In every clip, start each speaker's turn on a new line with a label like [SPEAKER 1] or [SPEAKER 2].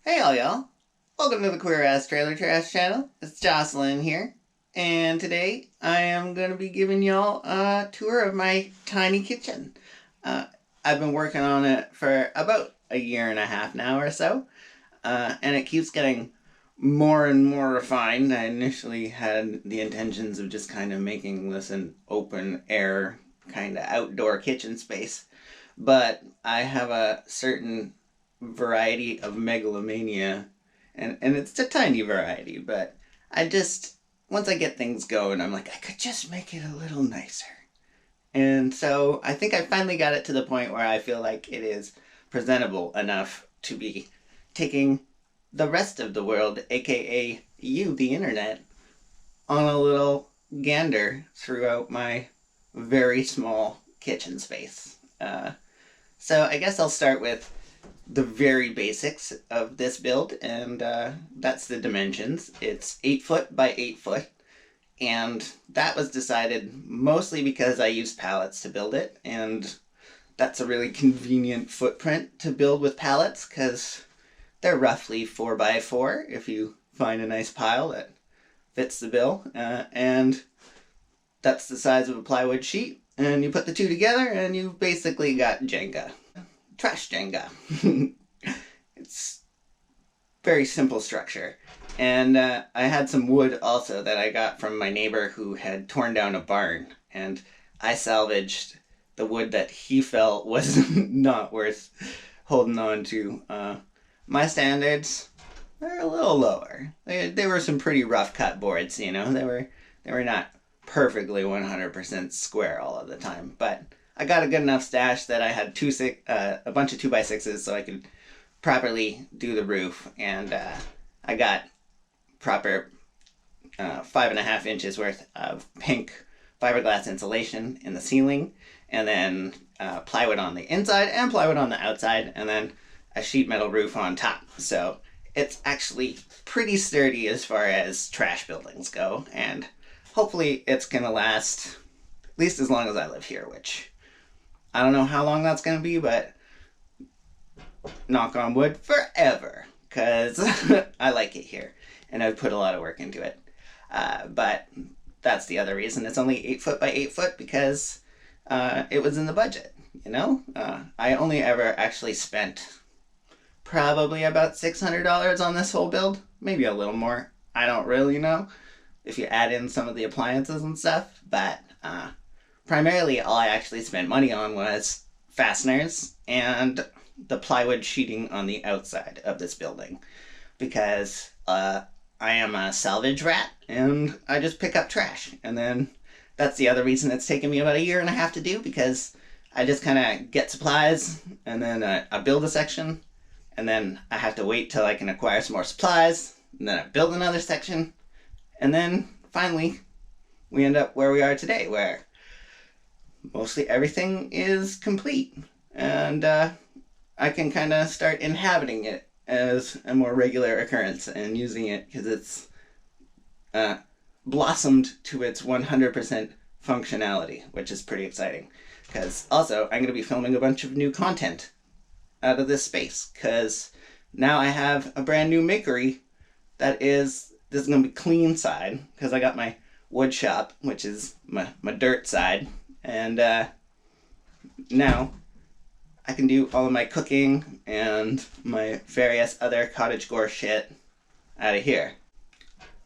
[SPEAKER 1] Hey all y'all! Welcome to the Queer Ass Trailer Trash channel. It's Jocelyn here, and today I am going to be giving y'all a tour of my tiny kitchen. Uh, I've been working on it for about a year and a half now or so, and it keeps getting more and more refined. I initially had the intentions of just kind of making this an open air kind of outdoor kitchen space, but I have a certain variety of megalomania, and it's a tiny variety, but I just, once I get things going, I'm like, I could just make it a little nicer. And so I think I finally got it to the point where I feel like it is presentable enough to be taking the rest of the world, aka you, the internet, on a little gander throughout my very small kitchen space. So I guess I'll start with the very basics of this build, and that's the dimensions. It's 8 foot by 8 foot, and that was decided mostly because I used pallets to build it, and that's a really convenient footprint to build with pallets because they're roughly 4 by 4 if you find a nice pile that fits the bill, and that's the size of a plywood sheet, and you put the two together and you've basically got Jenga. Trash Jenga. It's very simple structure. And I had some wood also that I got from my neighbor who had torn down a barn, and I salvaged the wood that he felt was not worth holding on to. My standards, they're a little lower. They were some pretty rough cut boards, you know. They were not perfectly 100% square all of the time, but I got a good enough stash that I had a bunch of 2x6s so I could properly do the roof, and I got proper 5.5 inches worth of pink fiberglass insulation in the ceiling, and then plywood on the inside and plywood on the outside, and then a sheet metal roof on top. So it's actually pretty sturdy as far as trash buildings go, and hopefully it's gonna last at least as long as I live here, which I don't know how long that's gonna be, but knock on wood, forever, because I like it here and I've put a lot of work into it. But that's the other reason it's only 8 foot by 8 foot, because it was in the budget, you know? I only ever actually spent probably about $600 on this whole build, maybe a little more. I don't really know if you add in some of the appliances and stuff, but primarily all I actually spent money on was fasteners and the plywood sheeting on the outside of this building, because I am a salvage rat and I just pick up trash. And then that's the other reason it's taken me about a year and a half to do, because I just kind of get supplies and then I build a section, and then I have to wait till I can acquire some more supplies, and then I build another section, and then finally we end up where we are today, where mostly everything is complete, and I can kind of start inhabiting it as a more regular occurrence and using it because it's blossomed to its 100% functionality, which is pretty exciting. Because also, I'm going to be filming a bunch of new content out of this space, because now I have a brand new makery that this is going to be clean side, because I got my wood shop, which is my dirt side, and now I can do all of my cooking and my various other cottagecore shit out of here.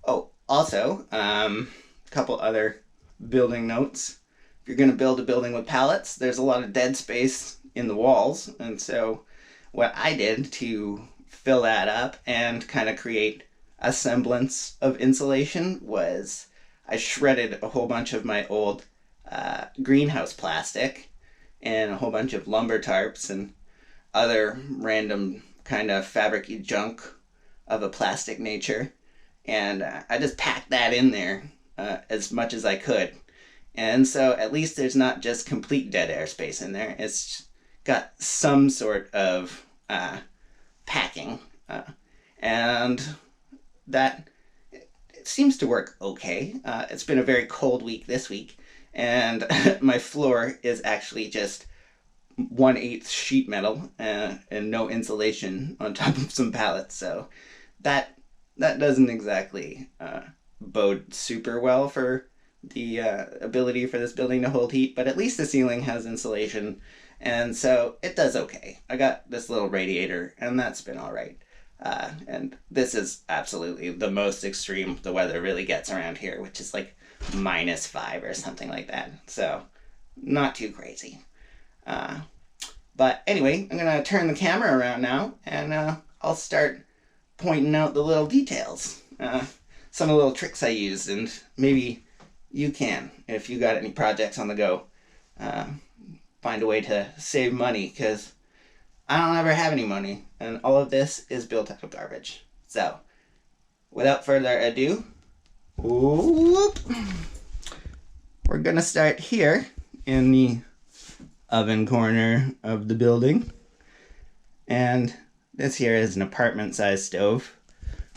[SPEAKER 1] Oh, also, a couple other building notes. If you're going to build a building with pallets, there's a lot of dead space in the walls, and so what I did to fill that up and kind of create a semblance of insulation was I shredded a whole bunch of my old greenhouse plastic and a whole bunch of lumber tarps and other random kind of fabric-y junk of a plastic nature, and I just packed that in there as much as I could. And so at least there's not just complete dead air space in there. It's got some sort of packing, and that it seems to work okay. It's been a very cold week this week, and my floor is actually just 1/8 sheet metal and no insulation on top of some pallets. So that doesn't exactly bode super well for the ability for this building to hold heat, but at least the ceiling has insulation, and so it does okay. I got this little radiator, and that's been all right. And this is absolutely the most extreme the weather really gets around here, which is like -5 or something like that. So not too crazy. But anyway, I'm gonna turn the camera around now, and I'll start pointing out the little details, some of the little tricks I used, and maybe you can, if you got any projects on the go, find a way to save money, because I don't ever have any money, and all of this is built out of garbage. So, without further ado, whoop, we're gonna start here in the oven corner of the building, and this here is an apartment-sized stove.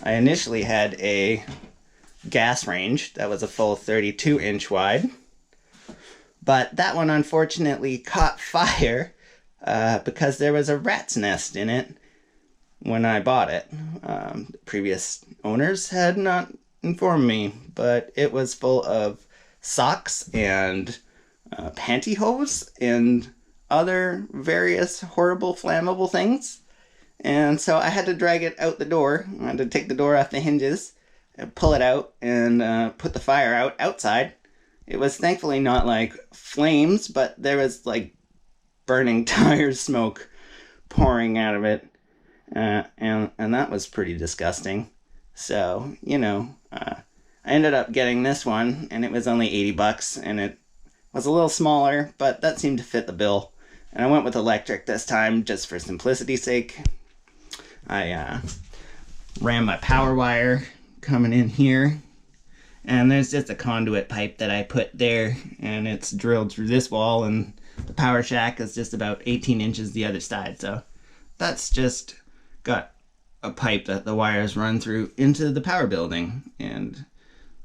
[SPEAKER 1] I initially had a gas range that was a full 32-inch wide, but that one unfortunately caught fire because there was a rat's nest in it when I bought it. The previous owners had not informed me, but it was full of socks and pantyhose and other various horrible flammable things. And so I had to drag it out the door. I had to take the door off the hinges and pull it out and put the fire out outside. It was thankfully not like flames, but there was like burning tire smoke pouring out of it. And that was pretty disgusting. So, I ended up getting this one, and it was only $80, and it was a little smaller, but that seemed to fit the bill. And I went with electric this time just for simplicity's sake. I ran my power wire coming in here, and there's just a conduit pipe that I put there, and it's drilled through this wall, and the power shack is just about 18 inches the other side. So that's just got a pipe that the wires run through into the power building, and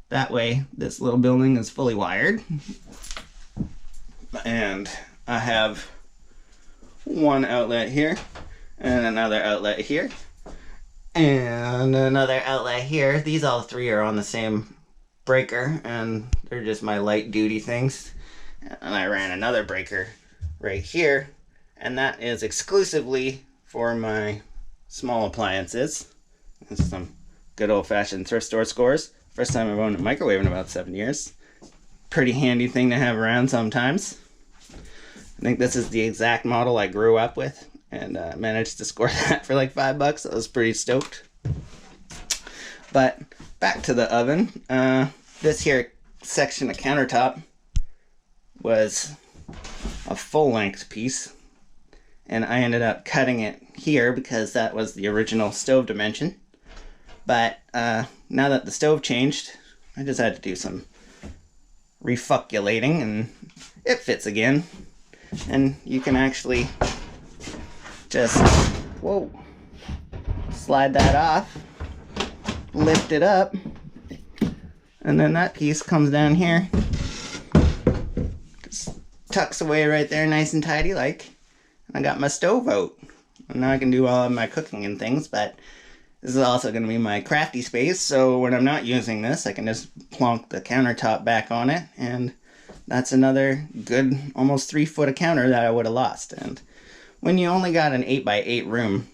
[SPEAKER 1] that way this little building is fully wired. And I have one outlet here, and another outlet here, and another outlet here. These all three are on the same breaker, and they're just my light duty things. And I ran another breaker right here, and that is exclusively for my small appliances. This is some good old-fashioned thrift store scores. First time I've owned a microwave in about 7 years. Pretty handy thing to have around sometimes. I think this is the exact model I grew up with, and managed to score that for like $5. I was pretty stoked. But back to the oven. This here section of countertop was a full-length piece, and I ended up cutting it here because that was the original stove dimension. But now that the stove changed, I just had to do some refuculating, and it fits again. And you can actually just, slide that off, lift it up, and then that piece comes down here, just tucks away right there nice and tidy like. I got my stove out, and now I can do all of my cooking and things. But this is also going to be my crafty space, so when I'm not using this, I can just plonk the countertop back on it, and that's another good almost 3 foot of counter that I would have lost. And when you only got an 8x8 room,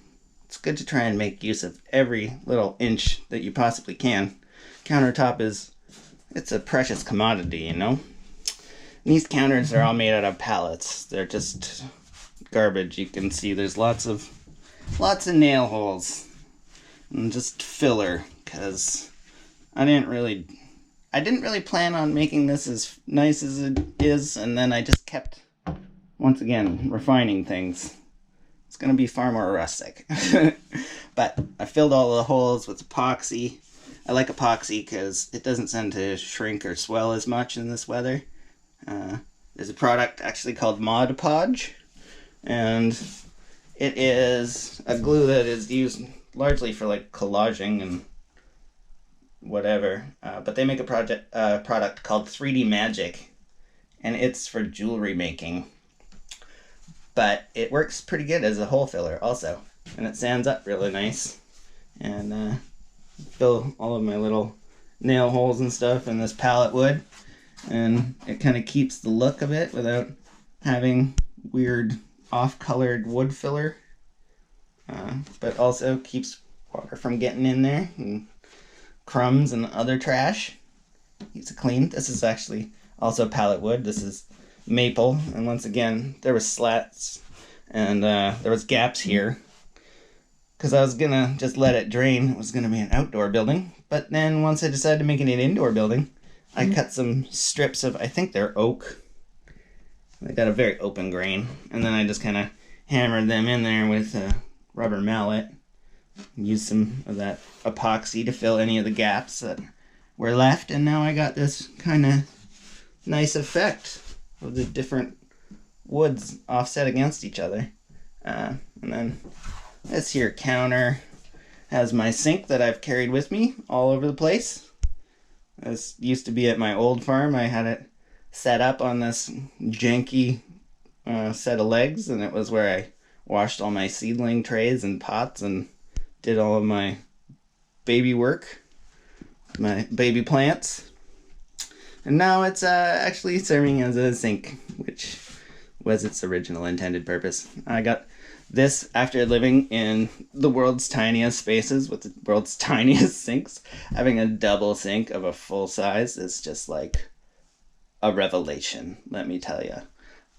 [SPEAKER 1] it's good to try and make use of every little inch that you possibly can. Countertop it's a precious commodity, And these counters are all made out of pallets. They're just garbage. You can see there's lots of nail holes and just filler, because I didn't really plan on making this as nice as it is, and then I just kept, once again, refining things. It's going to be far more rustic. But I filled all the holes with epoxy. I like epoxy because it doesn't tend to shrink or swell as much in this weather. There's a product actually called Mod Podge, and it is a glue that is used largely for like collaging and whatever, but they make a product called 3D Magic, and it's for jewelry making. but it works pretty good as a hole filler also. And it sands up really nice. And fill all of my little nail holes and stuff in this pallet wood. And it kind of keeps the look of it without having weird off-colored wood filler. But also keeps water from getting in there and crumbs and other trash. Keeps it clean. This is actually also pallet wood. This is maple, and once again there was slats and there was gaps here because I was gonna just let it drain. It was gonna be an outdoor building, but then once I decided to make it an indoor building, I cut some strips of, I think they're oak. They got a very open grain, and then I just kind of hammered them in there with a rubber mallet. Used some of that epoxy to fill any of the gaps that were left, and now I got this kind of nice effect of the different woods offset against each other. And then this here counter has my sink that I've carried with me all over the place. This used to be at my old farm. I had it set up on this janky set of legs, and it was where I washed all my seedling trays and pots and did all of my baby work, my baby plants. And now it's actually serving as a sink, which was its original intended purpose. I got this after living in the world's tiniest spaces with the world's tiniest sinks. Having a double sink of a full size is just like a revelation, let me tell you.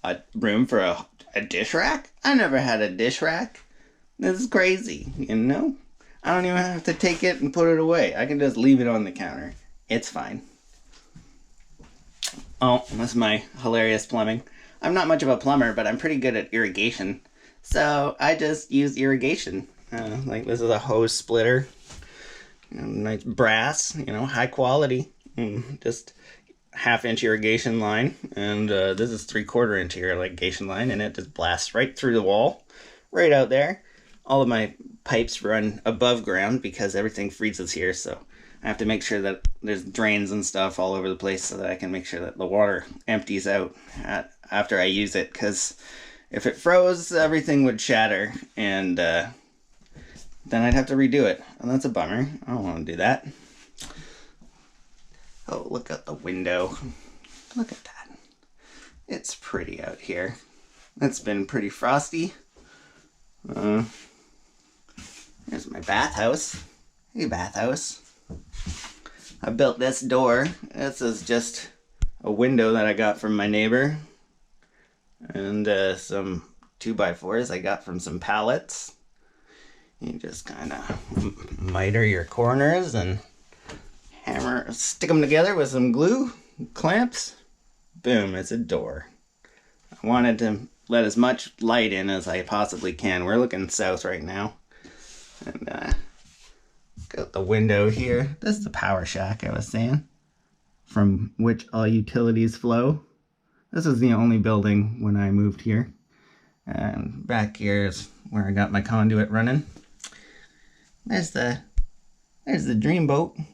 [SPEAKER 1] A room for a dish rack? I never had a dish rack. This is crazy, you know? I don't even have to take it and put it away. I can just leave it on the counter. It's fine. Oh, that's my hilarious plumbing. I'm not much of a plumber, but I'm pretty good at irrigation. So I just use irrigation. Like this is a hose splitter. Nice brass, high quality. Just half-inch irrigation line. And this is 3/4 inch irrigation line, and it just blasts right through the wall. Right out there. All of my pipes run above ground because everything freezes here, so I have to make sure that there's drains and stuff all over the place so that I can make sure that the water empties out after I use it, because if it froze, everything would shatter, and then I'd have to redo it, and that's a bummer. I don't want to do that. Oh, look out the window. Look at that. It's pretty out here. It's been pretty frosty. Here's my bathhouse. Hey, bathhouse. I built this door. This is just a window that I got from my neighbor. And some 2x4s I got from some pallets. You just kind of miter your corners and stick them together with some glue, clamps. Boom, it's a door. I wanted to let as much light in as I possibly can. We're looking south right now. And got the window here. This is the power shack I was saying, from which all utilities flow. This is the only building when I moved here. And back here is where I got my conduit running. There's the dreamboat.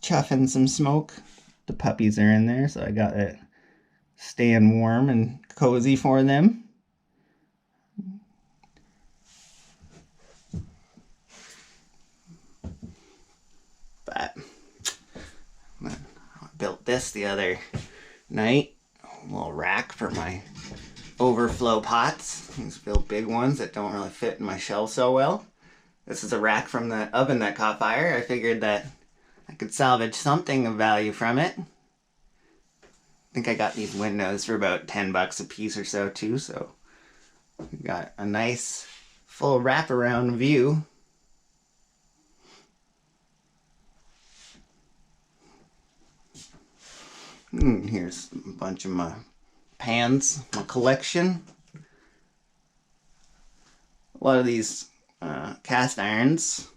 [SPEAKER 1] Chuffing some smoke. The puppies are in there, so I got it staying warm and cozy for them. But I built this the other night. A little rack for my overflow pots. These real big ones that don't really fit in my shelf so well. This is a rack from the oven that caught fire. I figured that I could salvage something of value from it. I think I got these windows for about $10 a piece or so too, so we got a nice full wraparound view. Here's a bunch of my pans, my collection. A lot of these cast irons,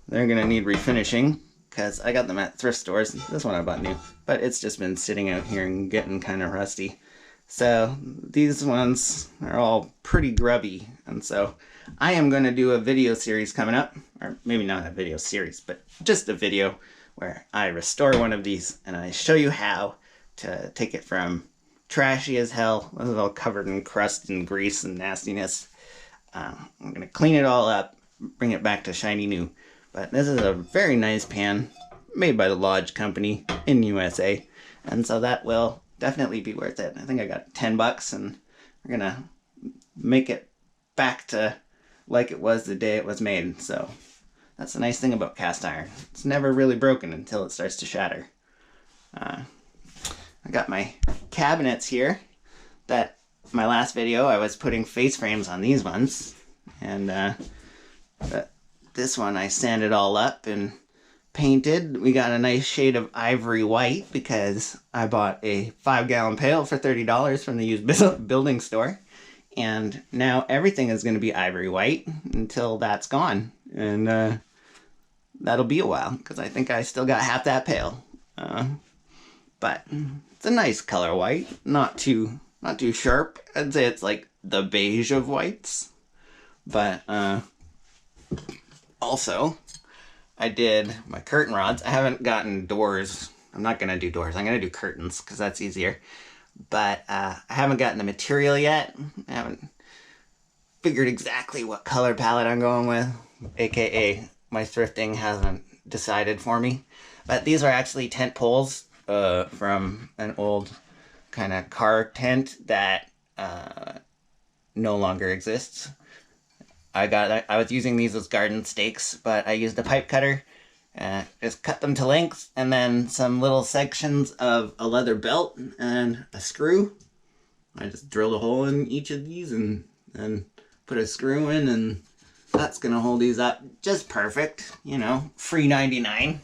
[SPEAKER 1] they're gonna need refinishing because I got them at thrift stores. This one I bought new, but it's just been sitting out here and getting kind of rusty. So these ones are all pretty grubby, and so I am going to do a video series coming up, or maybe not a video series, but just a video where I restore one of these and I show you how to take it from trashy as hell. This is all covered in crust and grease and nastiness. I'm going to clean it all up, bring it back to shiny new. But this is a very nice pan made by the Lodge Company in USA. And so that will definitely be worth it. I think I got $10 and we're going to make it back to like it was the day it was made. So that's the nice thing about cast iron. It's never really broken until it starts to shatter. I got my cabinets here that my last video I was putting face frames on these ones, and this one I sanded all up and painted. We got a nice shade of ivory white because I bought a 5-gallon pail for $30 from the used building store, and now everything is going to be ivory white until that's gone, and that'll be a while because I think I still got half that pail. But it's a nice color white, not too sharp. I'd say it's like the beige of whites. But also, I did my curtain rods. I haven't gotten doors. I'm not gonna do doors. I'm gonna do curtains because that's easier. But I haven't gotten the material yet. I haven't figured exactly what color palette I'm going with, aka my thrifting hasn't decided for me. But these are actually tent poles from an old kind of car tent that no longer exists. I was using these as garden stakes, but I used a pipe cutter, just cut them to length, and then some little sections of a leather belt and a screw. I just drilled a hole in each of these and put a screw in, and that's gonna hold these up just perfect, you know, free 99.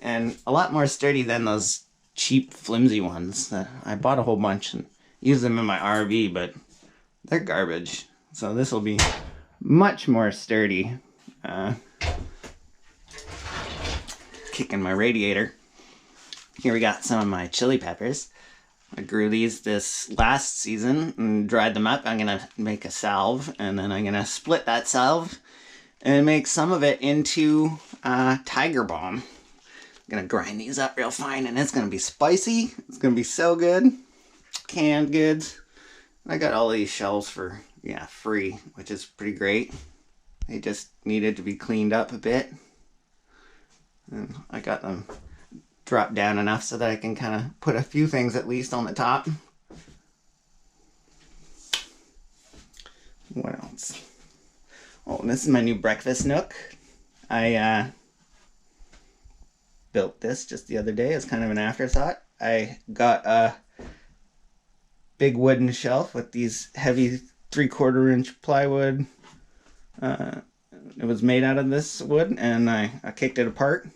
[SPEAKER 1] And a lot more sturdy than those cheap flimsy ones that I bought a whole bunch and used them in my RV, but they're garbage. So this will be much more sturdy. Kicking my radiator. Here we got some of my chili peppers. I grew these this last season and dried them up. I'm gonna make a salve, and then I'm gonna split that salve and make some of it into Tiger Balm. I'm gonna grind these up real fine, and it's gonna be spicy. It's gonna be so good. Canned goods. I got all these shelves for free, which is pretty great. They just needed to be cleaned up a bit, and I got them dropped down enough so that I can kind of put a few things at least on the top. What else? Oh, this is my new breakfast nook. I built this just the other day as kind of an afterthought. I got a big wooden shelf with these heavy 3/4 inch plywood. It was made out of this wood, and I kicked it apart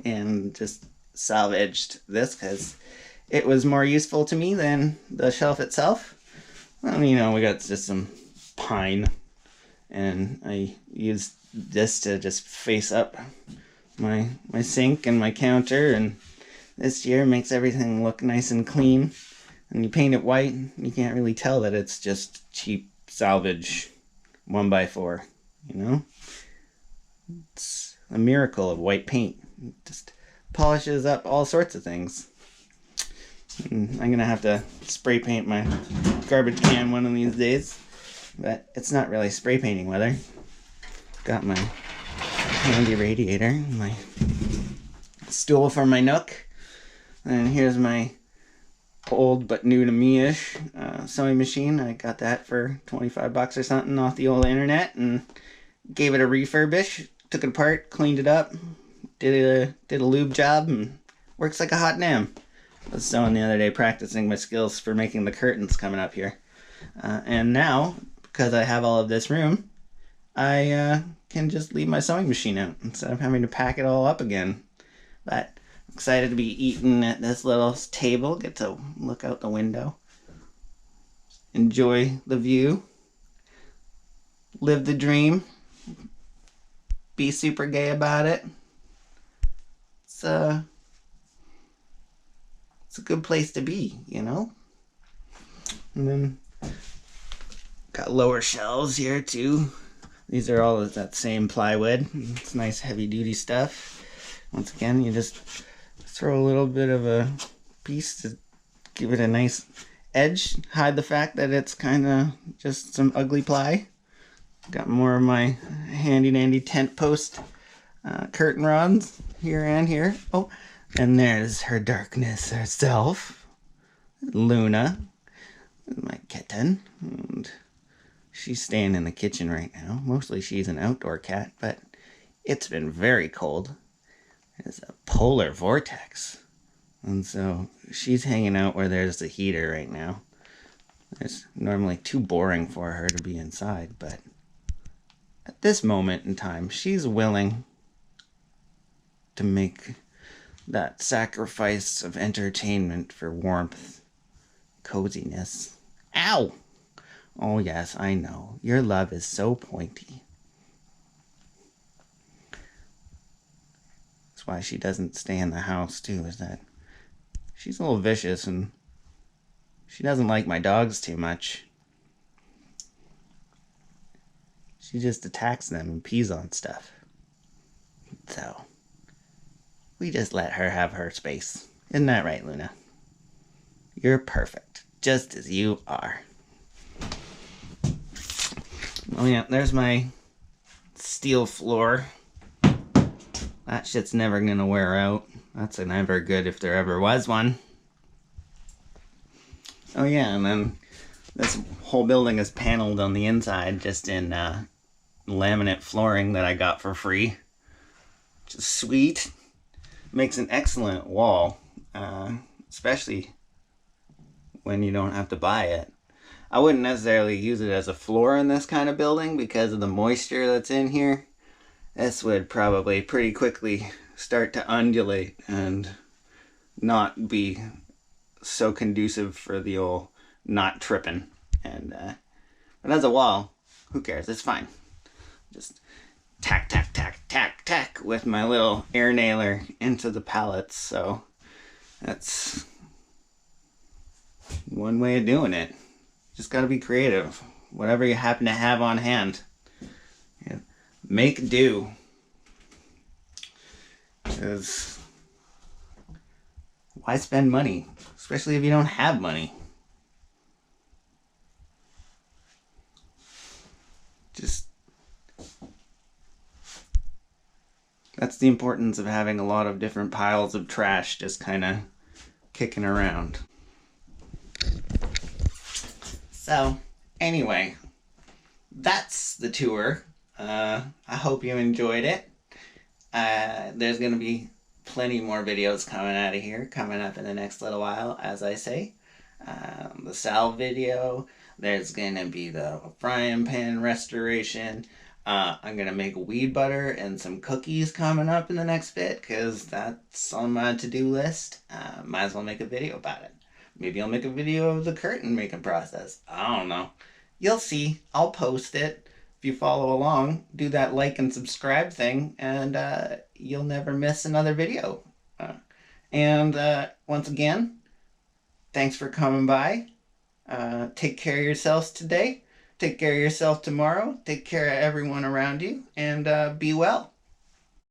[SPEAKER 1] and just salvaged this because it was more useful to me than the shelf itself. Well, you know, we got just some pine, and I used this to just face up my sink and my counter, and this year makes everything look nice and clean. And you paint it white, you can't really tell that it's just cheap salvage 1x4, you know? It's a miracle of white paint. It just polishes up all sorts of things. And I'm gonna have to spray paint my garbage can one of these days, but it's not really spray painting weather. Got my handy radiator, my stool for my nook, and here's my old but new to me-ish sewing machine. I got that for $25 or something off the old internet and gave it a refurbish. Took it apart, cleaned it up, did a lube job, and works like a hot damn. I was sewing the other day, practicing my skills for making the curtains coming up here. And now, because I have all of this room, I can just leave my sewing machine out instead of having to pack it all up again. But I'm excited to be eating at this little table, get to look out the window, enjoy the view, live the dream, be super gay about it. It's a good place to be, you know? And then got lower shelves here too. These are all of that same plywood. It's nice heavy duty stuff. Once again, you just throw a little bit of a piece to give it a nice edge, hide the fact that it's kind of just some ugly ply. Got more of my handy dandy tent post curtain rods here and here. Oh, and there's her darkness herself, Luna, my kitten. And she's staying in the kitchen right now. Mostly she's an outdoor cat, but it's been very cold. It's a polar vortex. And so she's hanging out where there's the heater right now. It's normally too boring for her to be inside, but at this moment in time, she's willing to make that sacrifice of entertainment for warmth, coziness. Ow! Oh yes, I know. Your love is so pointy. That's why she doesn't stay in the house too, is that she's a little vicious and she doesn't like my dogs too much. She just attacks them and pees on stuff. So, we just let her have her space. Isn't that right, Luna? You're perfect, just as you are. Oh yeah, there's my steel floor. That shit's never gonna wear out. That's never good if there ever was one. Oh yeah, and then this whole building is paneled on the inside just in laminate flooring that I got for free. Which is sweet. Makes an excellent wall, especially when you don't have to buy it. I wouldn't necessarily use it as a floor in this kind of building because of the moisture that's in here. This would probably pretty quickly start to undulate and not be so conducive for the old not tripping. And but as a wall, who cares? It's fine. Just tack, tack, tack, tack, tack with my little air nailer into the pallets. So that's one way of doing it. Just got to be creative. Whatever you happen to have on hand. Yeah. Make do. Because why spend money? Especially if you don't have money. Just, that's the importance of having a lot of different piles of trash just kind of kicking around. So, anyway, that's the tour. I hope you enjoyed it. There's going to be plenty more videos coming up in the next little while, as I say. The Sal video, there's going to be the frying pan restoration. I'm going to make weed butter and some cookies coming up in the next bit, because that's on my to-do list. Might as well make a video about it. Maybe I'll make a video of the curtain making process. I don't know. You'll see. I'll post it. If you follow along, do that like and subscribe thing, and you'll never miss another video. Once again, thanks for coming by. Take care of yourselves today. Take care of yourself tomorrow. Take care of everyone around you, and be well.